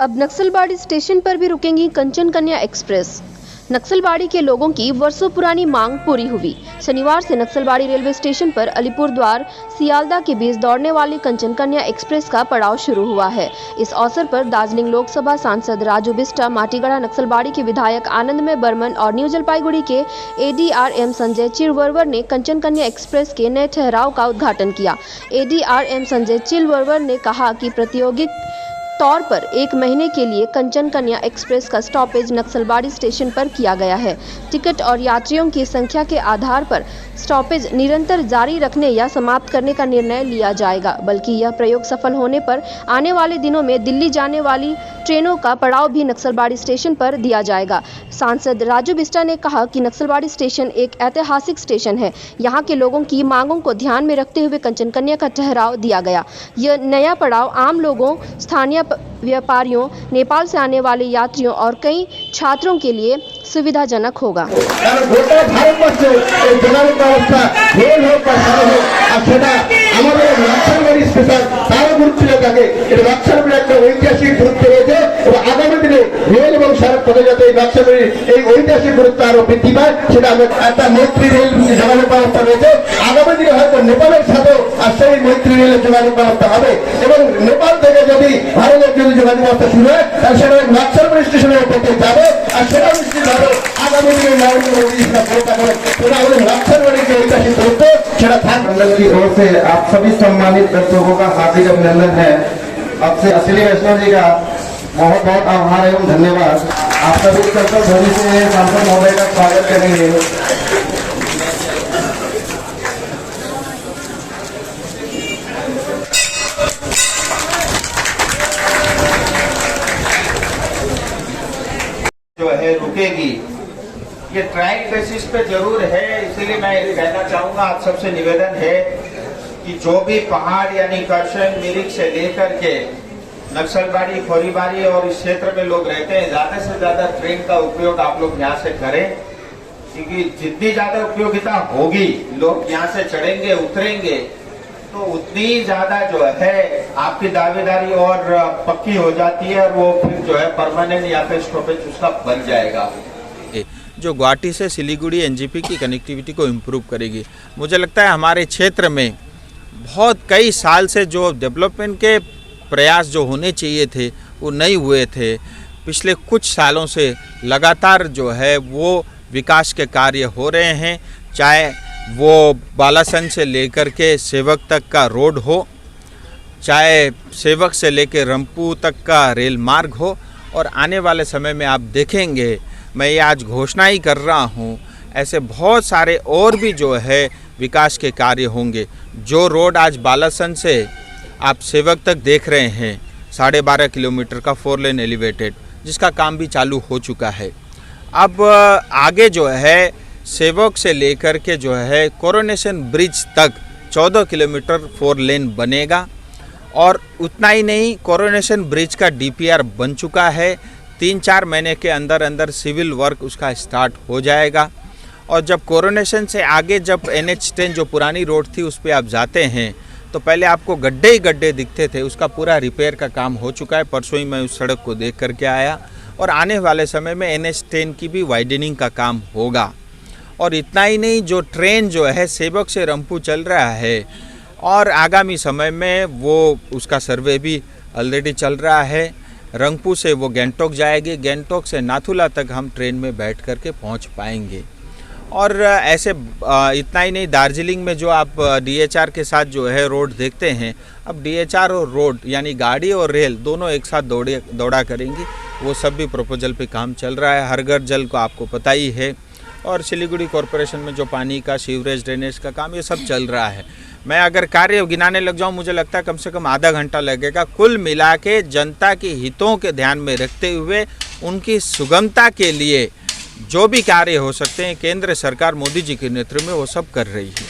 अब नक्सलबाड़ी स्टेशन पर भी रुकेंगी कंचन कन्या एक्सप्रेस। नक्सलबाड़ी के लोगों की वर्षों पुरानी मांग पूरी हुई। शनिवार से नक्सलबाड़ी रेलवे स्टेशन पर अलीपुरद्वार सियालदा के बीच दौड़ने वाली कंचन कन्या एक्सप्रेस का पड़ाव शुरू हुआ है। इस अवसर पर दार्जिलिंग लोकसभा सांसद राजू बिष्टा, माटीगढ़ा नक्सलबाड़ी के विधायक आनंदमय बर्मन और न्यू जलपाईगुड़ी के एडीआरएम संजय चिलवरवर ने कंचन कन्या एक्सप्रेस के नए ठहराव का उद्घाटन किया। एडीआरएम संजय चिलवरवर ने कहा कि प्रायोगिक तौर पर 1 महीने के लिए कंचन कन्या एक्सप्रेस का स्टॉपेज नक्सलबाड़ी स्टेशन पर किया गया है। टिकट और यात्रियों की संख्या के आधार पर स्टॉपेज निरंतर जारी रखने या समाप्त करने का निर्णय लिया जाएगा, बल्कि यह प्रयोग सफल होने पर आने वाले दिनों में दिल्ली जाने वाली ट्रेनों का पड़ाव भी नक्सलबाड़ी स्टेशन पर दिया जाएगा। सांसद राजू बिष्टा ने कहा कि नक्सलबाड़ी स्टेशन एक ऐतिहासिक स्टेशन है। यहाँ के लोगों की मांगों को ध्यान में रखते हुए कंचन कन्या का ठहराव दिया गया। यह नया पड़ाव आम लोगों, स्थानीय व्यापारियों, नेपाल से आने वाले यात्रियों और कई छात्रों के लिए सुविधाजनक होगा। যোগাযোগ ব্যবস্থা শুরু হয় তাহলে সেটা নকশালবাড়ি স্টেশনের উপরে যাবে আর সেটা নিশ্চিতভাবে আগামী দিনে নরেন্দ্র মোদী नक्सलबाड़ी के ঐতিহাসিক গুরুত্ব সেটা থাকবে। की ओर से आप सभी सम्मानित दर्शकों का हार्दिक अभिनंदन है। आपसे असली वैष्णव जी का बहुत बहुत आभार एवं धन्यवाद। आप सभी कर्तव्य ध्वनि से सांसद महोदय का स्वागत करेंगे। जो है रुकेगी, ये ट्रायल बेसिस पे जरूर है। इसीलिए मैं कहना चाहूंगा, आप सबसे निवेदन है कि जो भी पहाड़ यानी करशन, मिरिक से लेकर के नक्सलबाड़ी, खोरीबाड़ी और इस क्षेत्र में लोग रहते हैं, ज्यादा से ज्यादा ट्रेन का उपयोग आप लोग यहाँ से करें, क्योंकि जितनी ज्यादा उपयोगिता होगी, लोग यहाँ से चढ़ेंगे उतरेंगे, तो उतनी ज्यादा जो है आपकी दावेदारी और पक्की हो जाती है और वो फिर जो है परमानेंट या फिर स्टॉपेज उसका बन जाएगा, जो गुवाहाटी से सिलीगुड़ी एनजीपी की कनेक्टिविटी को इम्प्रूव करेगी। मुझे लगता है हमारे क्षेत्र में बहुत कई साल से जो डेवलपमेंट के प्रयास जो होने चाहिए थे वो नहीं हुए थे। पिछले कुछ सालों से लगातार जो है वो विकास के कार्य हो रहे हैं, चाहे वो बालासन से लेकर के सेवक तक का रोड हो, चाहे सेवक से लेकर रंपू तक का रेल मार्ग हो, और आने वाले समय में आप देखेंगे, मैं ये आज घोषणा ही कर रहा हूँ, ऐसे बहुत सारे और भी जो है विकास के कार्य होंगे। जो रोड आज बालासन से आप सेवक तक देख रहे हैं, 12.5 किलोमीटर का 4 लेन एलिवेटेड, जिसका काम भी चालू हो चुका है। अब आगे जो है सेवक से लेकर के जो है कोरोनेशन ब्रिज तक 14 किलोमीटर 4 लेन बनेगा, और उतना ही नहीं, कोरोनेशन ब्रिज का डीपीआर बन चुका है। 3-4 महीने के अंदर अंदर सिविल वर्क उसका स्टार्ट हो जाएगा। और जब कोरोनेशन से आगे जब NH10 जो पुरानी रोड थी उस पर आप जाते हैं तो पहले आपको गड्ढे ही गड्ढे दिखते थे, उसका पूरा रिपेयर का काम हो चुका है। परसों ही मैं उस सड़क को देख करके आया, और आने वाले समय में NH10 की भी वाइडनिंग का काम होगा। और इतना ही नहीं, जो ट्रेन जो है सेवक से रंपू चल रहा है, और आगामी समय में वो उसका सर्वे भी ऑलरेडी चल रहा है। रंगपू से वो गैंगटॉक जाएगी, गैंगटॉक से नाथुला तक हम ट्रेन में बैठ कर के पहुँच पाएंगे। और ऐसे इतना ही नहीं, दार्जिलिंग में जो आप DHR के साथ जो है रोड देखते हैं, अब DHR और रोड यानी गाड़ी और रेल दोनों एक साथ दौड़ा करेंगी। वो सब भी प्रपोजल पे काम चल रहा है। हर घर जल को आपको पता ही है, और सिलीगुड़ी कॉरपोरेशन में जो पानी का, सीवरेज, ड्रेनेज का काम, ये सब चल रहा है। मैं अगर कार्य गिनाने लग जाऊं, मुझे लगता है कम से कम आधा घंटा लगेगा। कुल मिला के जनता के हितों के ध्यान में रखते हुए उनकी सुगमता के लिए जो भी कार्य हो सकते हैं, केंद्र सरकार मोदी जी के नेतृत्व में वो सब कर रही है।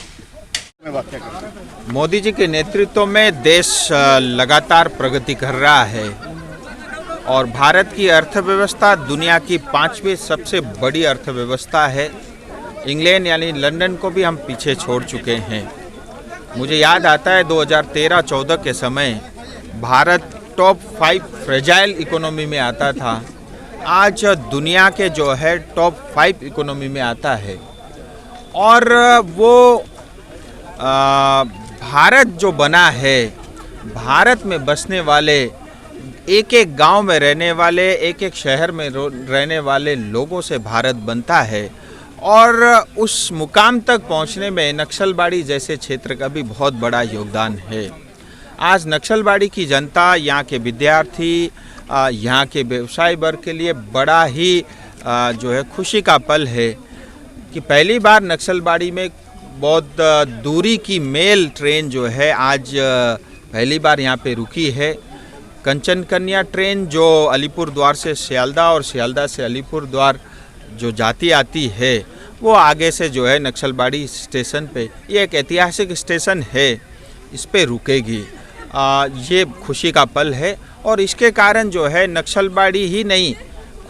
मोदी जी के नेतृत्व में देश लगातार प्रगति कर रहा है, और भारत की अर्थव्यवस्था दुनिया की 5वीं सबसे बड़ी अर्थव्यवस्था है। इंग्लैंड यानी लंदन को भी हम पीछे छोड़ चुके हैं। मुझे याद आता है 2013-14 के समय भारत टॉप 5 फ्रेजाइल इकोनॉमी में आता था, आज दुनिया के जो है टॉप 5 इकोनॉमी में आता है। और वो भारत जो बना है, भारत में बसने वाले, एक एक गांव में रहने वाले, एक एक शहर में रहने वाले लोगों से भारत बनता है। और उस मुकाम तक पहुंचने में नक्सलबाड़ी जैसे क्षेत्र का भी बहुत बड़ा योगदान है। आज नक्सलबाड़ी की जनता, यहाँ के विद्यार्थी, यहाँ के व्यवसाय वर्ग के लिए बड़ा ही जो है खुशी का पल है कि पहली बार नक्सलबाड़ी में बहुत दूरी की मेल ट्रेन जो है आज पहली बार यहाँ पे रुकी है। कंचन कन्या ट्रेन जो अलीपुर द्वार से सियालदा और सियालदा से अलीपुर द्वार जो जाती आती है, वो आगे से जो है नक्सलबाड़ी स्टेशन पे, ये एक ऐतिहासिक स्टेशन है, इस पे रुकेगी। ये खुशी का पल है। और इसके कारण जो है नक्सलबाड़ी ही नहीं,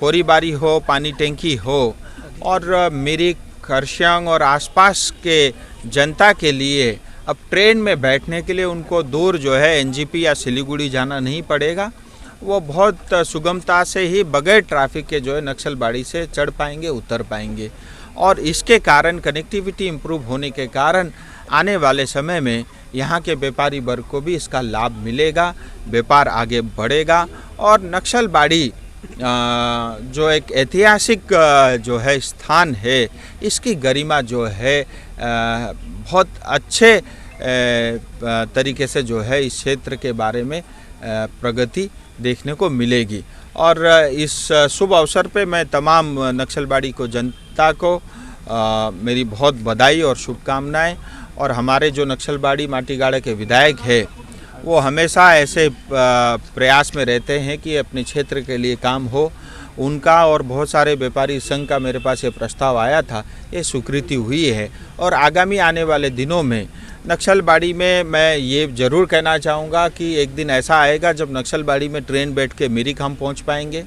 खोरीबारी हो, पानी टैंकी हो, और मेरी खरसियांग और आसपास के जनता के लिए अब ट्रेन में बैठने के लिए उनको दूर जो है एनजीपी या सिलीगुड़ी जाना नहीं पड़ेगा। वो बहुत सुगमता से ही बगैर ट्रैफिक के जो है नक्सलबाड़ी से चढ़ पाएंगे, उतर पाएंगे। और इसके कारण कनेक्टिविटी इम्प्रूव होने के कारण आने वाले समय में यहाँ के व्यापारी वर्ग को भी इसका लाभ मिलेगा, व्यापार आगे बढ़ेगा। और नक्सलबाड़ी जो एक ऐतिहासिक जो है स्थान है, इसकी गरिमा जो है बहुत अच्छे तरीके से जो है इस क्षेत्र के बारे में प्रगति देखने को मिलेगी। और इस शुभ अवसर पे मैं तमाम नक्सलबाड़ी को जनता को मेरी बहुत बधाई और शुभकामनाएं। और हमारे जो नक्सलबाड़ी माटीगाड़ा के विधायक है, वो हमेशा ऐसे प्रयास में रहते हैं कि अपने क्षेत्र के लिए काम हो। उनका और बहुत सारे व्यापारी संघ का मेरे पास ये प्रस्ताव आया था, ये स्वीकृति हुई है। और आगामी आने वाले दिनों में नक्सलबाड़ी में मैं ये ज़रूर कहना चाहूँगा कि एक दिन ऐसा आएगा जब नक्सलबाड़ी में ट्रेन बैठ के मिरिक हम पहुँच पाएंगे।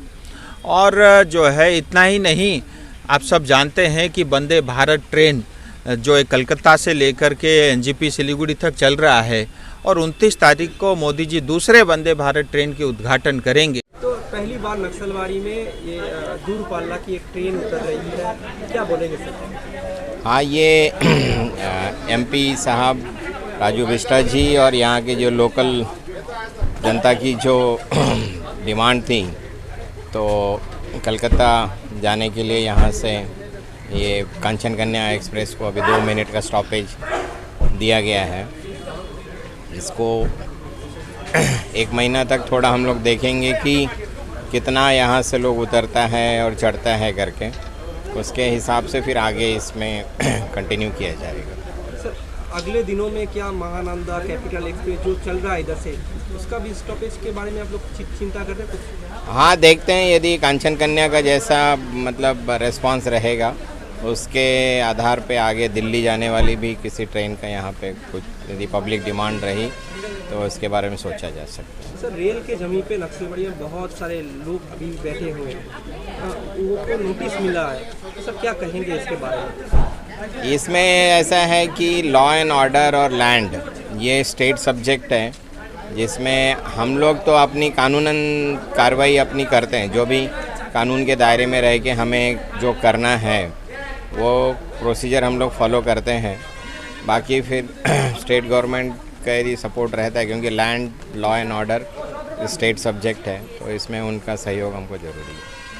और जो है इतना ही नहीं, आप सब जानते हैं कि वंदे भारत ट्रेन जो है कलकत्ता से लेकर के एनजीपी सिलीगुड़ी तक चल रहा है, और 29 तारीख को मोदी जी दूसरे वंदे भारत ट्रेन के उद्घाटन करेंगे। तो पहली बार नक्सलबाड़ी में ये दूरपाल्ला की एक ट्रेन उतर रही है, क्या बोलेंगे सर? हाँ, ये एमपी साहब राजू बिष्टा जी और यहाँ के जो लोकल जनता की जो डिमांड थी, तो कलकत्ता जाने के लिए यहाँ से ये कंचन कन्या एक्सप्रेस को अभी 2 मिनट का स्टॉपेज दिया गया है। इसको 1 महीना तक थोड़ा हम लोग देखेंगे कि कितना यहाँ से लोग उतरता है और चढ़ता है करके, उसके हिसाब से फिर आगे इसमें कंटिन्यू किया जाएगा। सर, अगले दिनों में क्या महानंदा कैपिटल एक्सप्रेस जो चल रहा है इधर से, उसका भी स्टॉपेज के बारे में आप लोग चिंता कर रहे हैं कुछ? हाँ, देखते हैं यदि कंचन कन्या का जैसा मतलब रेस्पॉन्स रहेगा, उसके आधार पे आगे दिल्ली जाने वाली भी किसी ट्रेन का यहाँ पे कुछ यदि पब्लिक डिमांड रही तो उसके बारे में सोचा जा सकता है। सर, रेल के जमीन पे नक्सलबाड़ी में बहुत सारे लोग अभी बैठे हुए हैं, उनको नोटिस मिला है, तो सर क्या कहेंगे इसके बारे में? इसमें ऐसा है कि लॉ एंड ऑर्डर और लैंड ये स्टेट सब्जेक्ट है, जिसमें हम लोग तो अपनी कानूनन कार्रवाई अपनी करते हैं, जो भी कानून के दायरे में रह के हमें जो करना है वो प्रोसीजर हम लोग फॉलो करते हैं। बाकी फिर स्टेट गवर्नमेंट का यदि सपोर्ट रहता है, क्योंकि land, law and order state subject है, तो इसमें उनका सहयोग हमको ज़रूरी है।